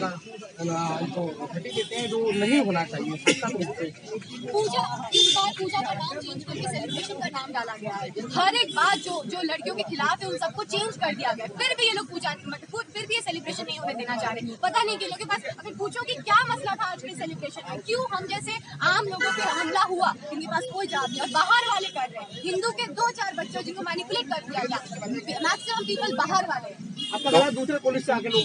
का इनको घटी देते हैं, जो नहीं होना चाहिए। पूजा, इस बार पूजा का नाम चेंज करके सेलिब्रेशन का नाम डाला गया है। हर एक बात जो लड़कियों के खिलाफ है उन सबको चेंज कर दिया गया। फिर भी ये लोग पूजा, फिर भी ये सेलिब्रेशन नहीं होने देना चाह रहे। पता नहीं कि लोगों के पास, अगर पूछो कि क्या मसला था आज के सेलिब्रेशन में, क्यों हम जैसे आम लोगों पे हमला हुआ, इनके पास कोई जवाब नहीं। और बाहर वाले कर रहे हैं, हिंदू के 2-4 बच्चों जिनको मैनिपुलेट कर दिया गया, मैक्सिमम पीपल बाहर वाले। आपका दूसरे पुलिस से आके लोग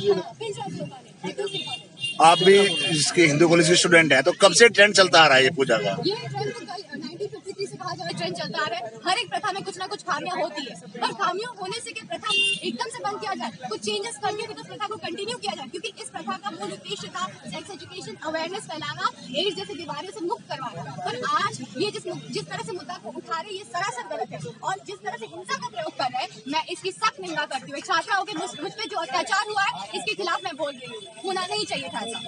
आप भी इसके हिंदू कॉलेज के स्टूडेंट हैं, तो कब से ट्रेंड चलता आ रहा है ये पूजा का? ये ट्रेंड तो 1953 से कहा जाए ट्रेंड चलता आ रहा है। हर एक प्रथा में कुछ ना कुछ खामियां होती है, पर खामियों होने से क्या प्रथा एकदम से बंद किया जाए, कुछ चेंजेस करके भी तो प्रथा को कंटिन्यू किया जाए। क्योंकि इस प्रथा का मूल उद्देश्य था सेक्स एजुकेशन, अवेयरनेस फैलाना, एड्स जैसे बीमारियों से मुक्त करवाना। पर आज ये जिस तरह से मुद्दा को उठा रहे, ये सरासर गलत है। और जिस तरह से हिंसा का प्रयोग कर रहे हैं, मैं इसकी सख्त निंदा करती हूँ। छात्राओं के मुझ पे जो अत्याचार हुआ है, इसके खिलाफ मैं बोल रही हूँ। होना नहीं चाहिए था ऐसा।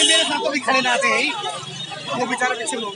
मेरे साथ तो भी खड़े ना थे, वो बेचारा पीछे लोग।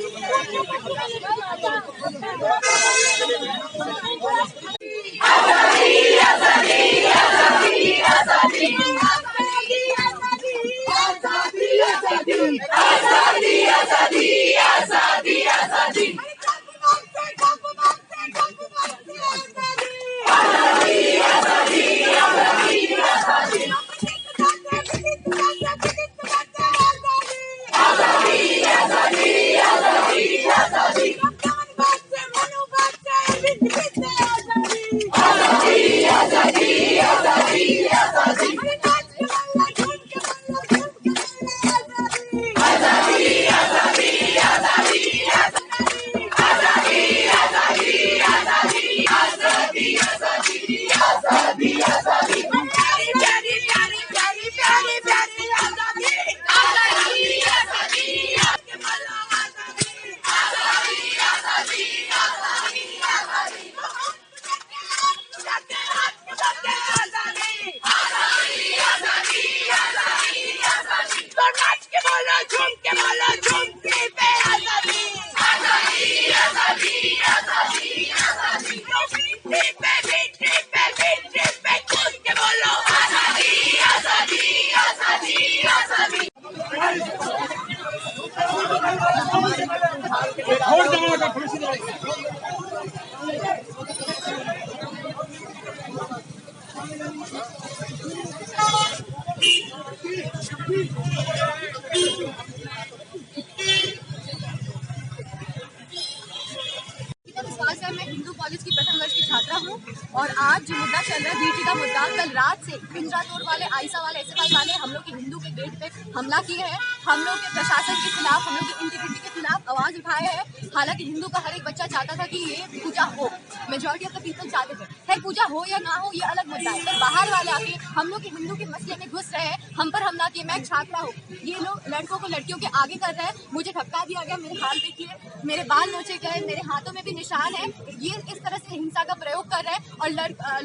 मैं हिंदू कॉलेज की प्रथम वर्ष की छात्रा हूँ और आज जो मुद्दा चल रहा है बीटी का मुद्दा, कल रात से पिंजरा तोड़ वाले, आइसा वाले, एसएफआई वाले हम लोग के हिंदू के गेट पे हमला किए हैं। हम लोग के प्रशासन के खिलाफ, हम लोग की इंटीग्रिटी के खिलाफ आवाज उठाए हैं। हालांकि हिंदू का हर एक बच्चा चाहता था कि ये पूजा हो, मेजोरिटी ऑफ द पीपल चाहते थे। खैर पूजा हो या ना हो ये अलग मुद्दा है, पर बाहर वाले आके हम लोग के हिंदू के मसले में घुस रहे हैं, हम पर हमला किए। मैं छात्रा हूँ, ये लोग लड़कों को लड़कियों के आगे कर रहे हैं, मुझे धक्का दिया गया, मेरे हाल देखिए, मेरे बाल नोचे गए, मेरे हाथों में भी निशान है। ये इस तरह से हिंसा का प्रयोग कर रहे हैं और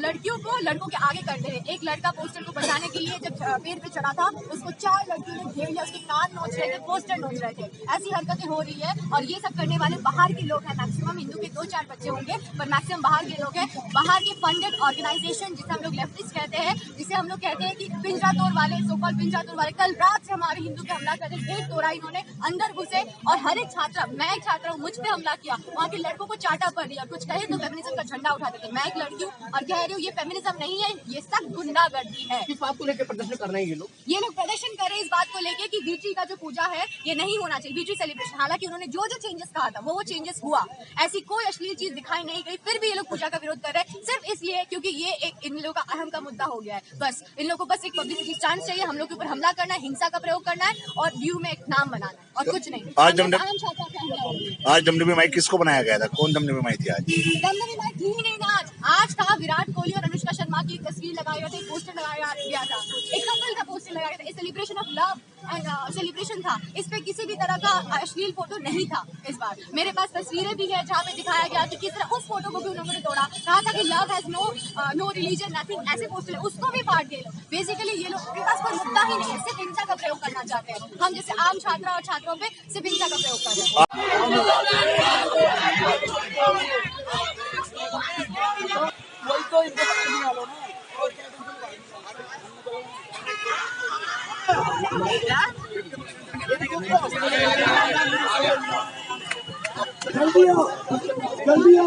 लड़कियों को लड़कों के आगे करते हैं। एक लड़का पोस्टर को बचाने के लिए जब पेड़ पे चढ़ा था, उसको 4 लड़कियों ने घेर लिया, उसके कान नोच रहे थे, पोस्टर नोच रहे थे। ऐसी हरकतें हो रही है और ये सब करने वाले बाहर के लोग हैं। मैक्सिमम हिंदू के 2-4 बच्चे होंगे, पर मैक्सिमम बाहर के लोग हैं, बाहर के फंडेड ऑर्गेनाइजेशन, जिसे हम लोग लेफ्टिस्ट कहते हैं, जिसे हम लोग कहते हैं कि पिंजरा तोड़ वाले, सोकॉल पिंजरा तोड़ वाले कल रात से हमारे हिंदू पे हमला करते, गेट तोड़ा इन्होंने, अंदर घुसे और हर एक छात्रा, मैं एक छात्रा हूँ, मुझ पे हमला किया, वहाँ के लड़कों को चाटा पड़ दिया, कुछ कहे तो फेमिनिज्म का झंडा उठाते थे। मैं एक लड़की हूँ और कह रही हूँ ये फेमिनिज्म नहीं है, ये सब गुंडागर्दी है। किस बात को लेकर प्रदर्शन कर रहे हैं ये लोग प्रदर्शन कर रहे हैं इस बात को लेके कि बीटी का जो पूजा है ये नहीं होना चाहिए, बीटी सेलिब्रेशन। हालांकि उन्होंने जो जो चेंजेस कहा था वो चेंजेस हुआ, ऐसी कोई अश्लील चीज दिखाई नहीं गई, फिर भी ये लोग पूजा का विरोध कर रहे हैं सिर्फ इसलिए क्योंकि ये एक इन लोगों का अहम का मुद्दा हो गया है। बस इन लोगों को बस एक पब्लिसिटी चांस चाहिए, हम लोग के ऊपर हमला करना है, हिंसा का प्रयोग करना है और व्यू में एक नाम बनाना है और कुछ नहीं। आज दमदमी माइक किसको बनाया गया था? कौन दमदमी माइक थी आज? दमदमी माइक थी ही नहीं ना आज था विराट कोहली और अनुष्का शर्मा की तस्वीर लगाई गई थी, पोस्टर लगाया गया था, एक कपल का पोस्टर लगाया गया था, celebration of love and celebration था। इस पे किसी भी तरह का अश्लील फोटो नहीं था। इस बार मेरे पास तस्वीरें भी है जहाँ पे दिखाया गया कि किस तरह उस फोटो को भी उन्होंने तोड़ा, कहा था कि love has no religion nothing, ऐसे पोस्टर उसको भी फाड़ दिए लोग। बेसिकली ये लोग के पास कोई मुद्दा ही नहीं है, सिर्फ हिंसा का प्रयोग करना चाहते हैं। हम जैसे आम छात्रा और छात्राओं पे सिर्फ हिंसा का प्रयोग कर रहे हैं। जल्दी आओ।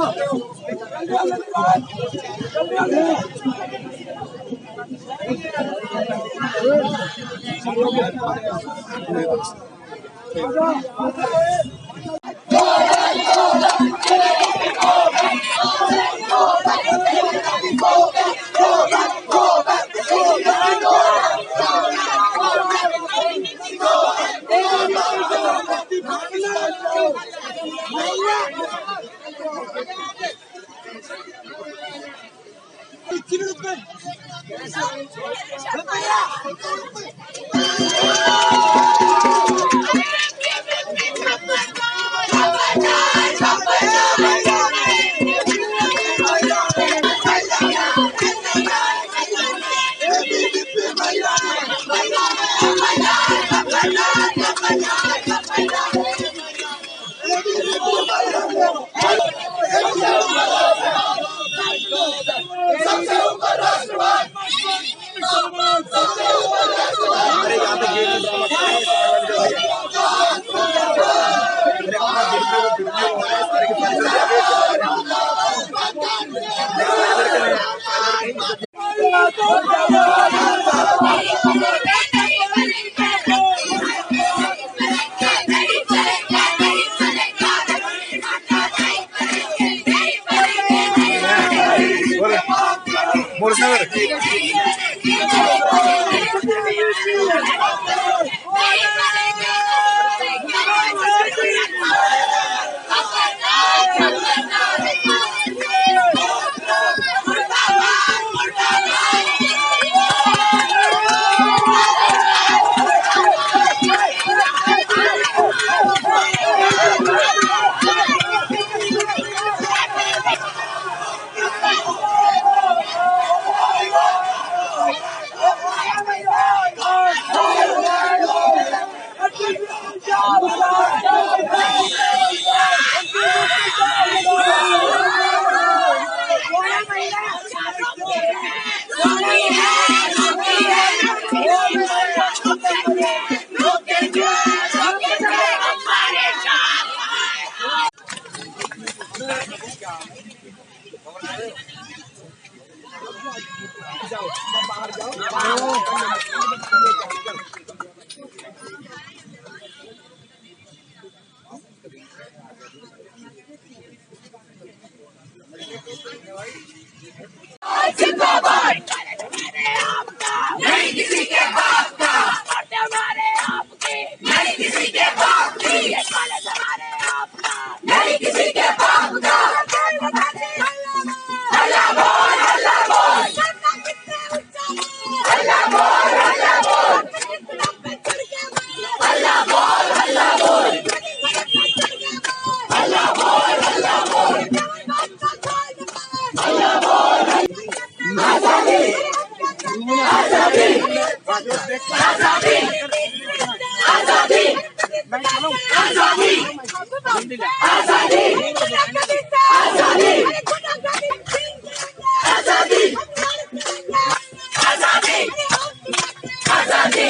जाओ नहीं किसी के बाप का, हमारे आपके, नहीं किसी के बाप की, हमारे आपका, नहीं किसी के बाप का। हल्ला बोल, हल्ला बोल, हल्ला बोल, हल्ला बोल, हल्ला बोल, हल्ला बोल, हल्ला बोल, हल्ला बोल, हल्ला बोल। आजादी, आजादी, आजादी, आजादी, आजादी, आजादी, आजादी, आजादी, आजादी,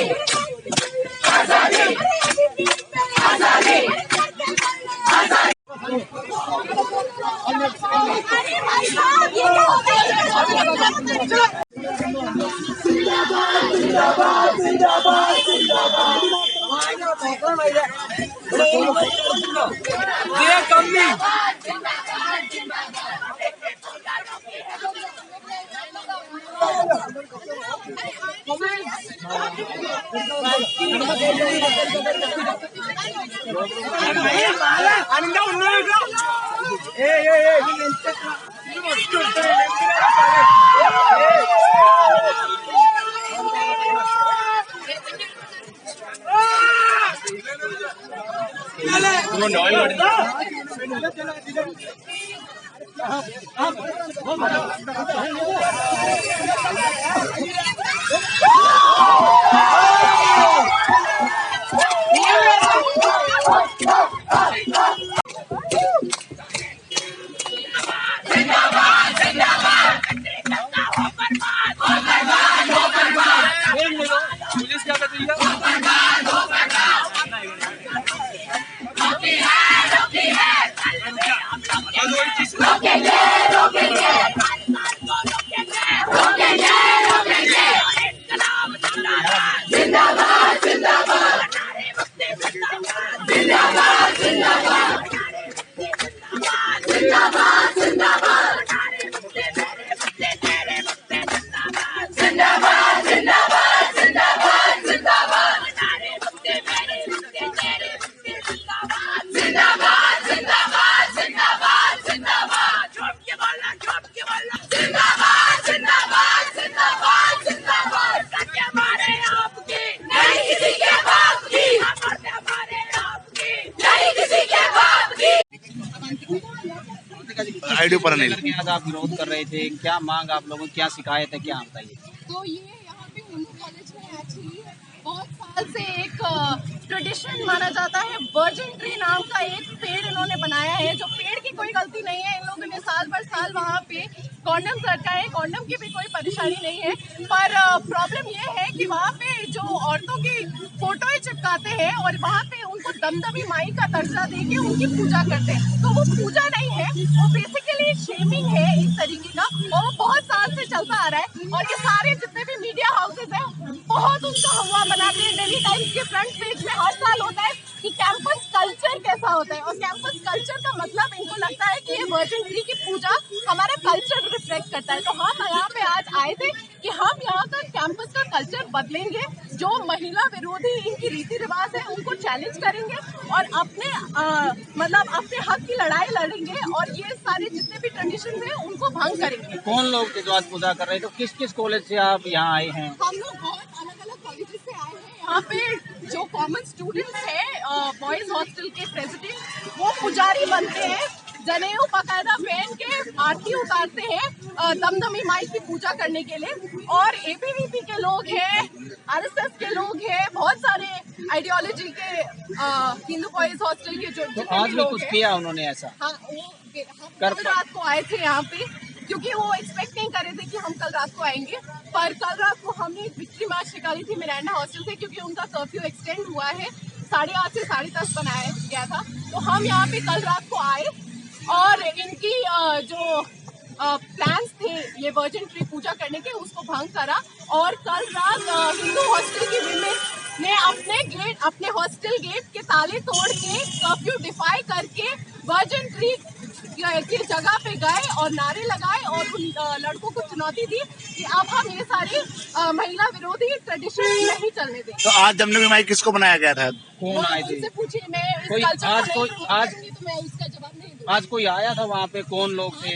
आजादी, आजादी, आजादी, आजादी। अरे भाई साहब ये क्या हो गया? जिंदाबाद जिंदाबाद जिंदाबाद जिंदाबाद। ये कंपनी आनंदा उन्नत पुलिस क्या कर रही है? रोकेंगे, रोकेंगे, रोकेंगे, रोकेंगे। जिंदाबाद, जिंदाबाद, जिंदाबाद, जिंदाबाद, जिंदाबाद, जिंदाबाद, जिंदाबाद, जिंदाबाद, जिंदाबाद, जिंदाबाद, जिंदाबाद, जिंदाबाद, जिंदाबाद, जिंदाबाद, झूठ के बोलना, झूठ के बोलना, जिंदाबाद, जिंदाबाद, जिंदाबाद, जिंदाबाद, सत्य हमारे आपकी, नहीं किसी के बाप की, हमारे आपकी, नहीं किसी के बाप की। आईडी पर नहीं आज आप विरोध कर रहे थे, क्या मांग आप लोगों की, क्या शिकायत है, क्या बताइए? तो ये यहाँ पे हिंदू कॉलेज में एक्चुअली बहुत साल से एक ट्रेडिशन माना जाता है। वर्जिन ट्री नाम का एक पेड़ इन्होंने बनाया है, जो पेड़ की कोई गलती नहीं है। इन लोगों ने साल भर साल वहाँ पे कॉन्डम लटकाए, कॉन्डम की भी कोई परेशानी नहीं है। पर प्रॉब्लम ये है कि वहाँ पे जो औरतों की फोटोएं चिपकाते हैं और वहाँ पे उनको दमदमी माई का दर्जा देके उनकी पूजा करते हैं, तो वो पूजा नहीं है, वो बेसिकली शेमिंग है इस तरीके का, और वो बहुत साल से चलता आ रहा है। और ये सारे जितने भी मीडिया हाउसेज हैं बहुत उसका हवा बनाते हैं। दिल्ली टाइम्स के फ्रंट पेज में हर साल होता है कि कैंपस कल्चर कैसा होता है, और कैंपस कल्चर का मतलब इनको लगता है कि ये वर्जिन ट्री की पूजा हमारा कल्चर रिफ्लेक्ट करता है। तो हम यहाँ पे आज आए थे कि हम यहाँ का कैंपस का कल्चर बदलेंगे, जो महिला विरोधी इनकी रीति रिवाज है उनको चैलेंज करेंगे और अपने मतलब अपने हक की लड़ाई लड़ेंगे, और ये सारे जितने भी ट्रेडिशन है उनको भंग करेंगे। कौन लोग थे जो आज पूजा कर रहे थे? तो किस किस कॉलेज से आप यहाँ आए हैं? हम लोग बहुत अलग अलग कॉलेजेस से आए हैं। यहाँ पे जो कॉमन स्टूडेंट्स हैं, बॉयज हॉस्टल के प्रेसिडेंट, वो पुजारी बनते हैं, जनेऊ बाकायदा पहन के आरती उतारते हैं दमदमी माई की पूजा करने के लिए। और एबीवीपी के लोग हैं, आरएसएस के लोग हैं, बहुत सारे आइडियोलॉजी के हिंदू बॉयज हॉस्टल के जो तो आज भी कुछ किया उन्होंने ऐसा? हाँ, वो कल रात को आए थे यहाँ पे, क्योंकि वो एक्सपेक्ट नहीं कर रहे थे कि हम कल रात को आएंगे। पर कल रात को हमने एक विक्ट्री मार्च निकाली थी मिरांडा हॉस्टल से, क्योंकि उनका कर्फ्यू एक्सटेंड हुआ है, 8:30 से 10:30 बनाया गया था। तो हम यहाँ पे कल रात को आए और इनकी जो प्लान्स थे ये वर्जिन ट्री पूजा करने के, उसको भंग करा। और कल रात हिंदू हॉस्टल की विमेन ने अपने हॉस्टल गेट के ताले तोड़ के कर्फ्यू डिफाई करके वर्जिन ट्री की जगह पे गए और नारे लगाए और उन लड़कों को चुनौती दी कि अब हम ये सारी महिला विरोधी ट्रेडिशन नहीं चलने देंगे। तो आज दमदमी माई किसको बनाया गया था? कौन आए थे? उनसे पूछिए, मैं इस कोई कल्चर को आज नहीं कोई promote आज करूंगी तो मैं उसका जवाब नहीं दूंगी। आज कोई आया था वहाँ पे? कौन लोग थे?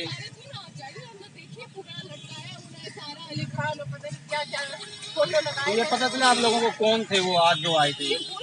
लिखा पता नहीं क्या क्या फोटो तो लगाए। ये पता चला आप लोगों को कौन थे वो आज जो आए थे? ये पूरा